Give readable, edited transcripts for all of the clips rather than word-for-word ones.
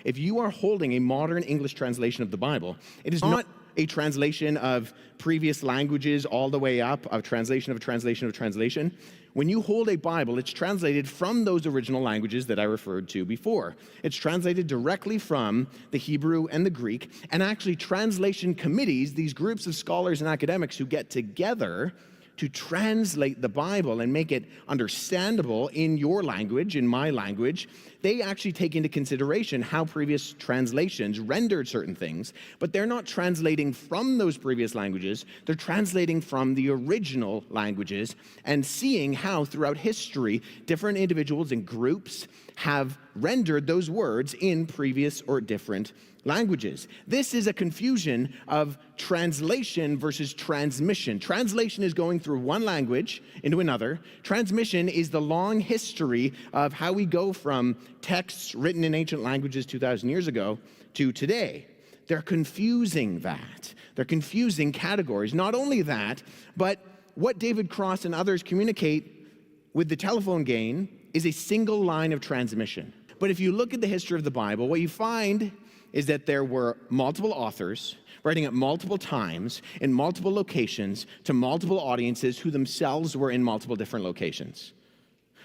If you are holding a modern English translation of the Bible, it is not a translation of previous languages all the way up, a translation of a translation of a translation. When you hold a Bible, it's translated from those original languages that I referred to before. It's translated directly from the Hebrew and the Greek, and actually translation committees, these groups of scholars and academics who get together to translate the Bible and make it understandable in your language, in my language, they actually take into consideration how previous translations rendered certain things, but they're not translating from those previous languages, they're translating from the original languages and seeing how throughout history, different individuals and groups have rendered those words in previous or different languages. This is a confusion of translation versus transmission. Translation is going through one language into another. Transmission is the long history of how we go from texts written in ancient languages 2,000 years ago to today. They're confusing that. They're confusing categories. Not only that, but what David Cross and others communicate with the telephone game is a single line of transmission. But if you look at the history of the Bible, what you find is that there were multiple authors writing at multiple times in multiple locations to multiple audiences who themselves were in multiple different locations.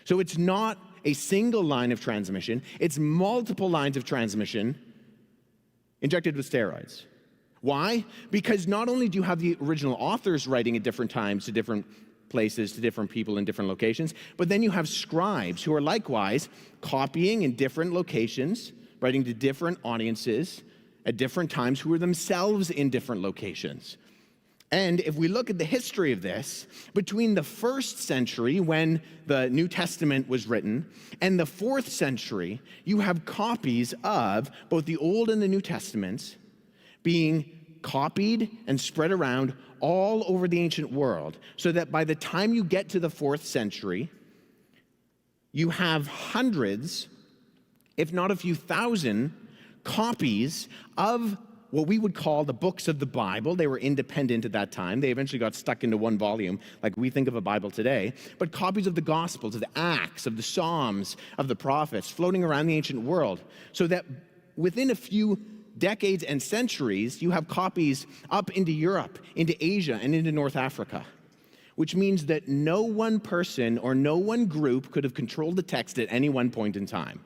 So it's not a single line of transmission, it's multiple lines of transmission injected with steroids. Why? Because not only do you have the original authors writing at different times to different places, to different people in different locations, but then you have scribes who are likewise copying in different locations, writing to different audiences at different times who are themselves in different locations. And if we look at the history of this, between the 1st century when the New Testament was written and the 4th century, you have copies of both the Old and the New Testaments being copied and spread around all over the ancient world, so that by the time you get to the 4th century, you have hundreds, if not a few thousand, copies of what we would call the books of the Bible. They were independent at that time. They eventually got stuck into one volume, like we think of a Bible today. But copies of the Gospels, of the Acts, of the Psalms, of the prophets, floating around the ancient world, so that within a few decades and centuries, you have copies up into Europe, into Asia, and into North Africa, which means that no one person or no one group could have controlled the text at any one point in time.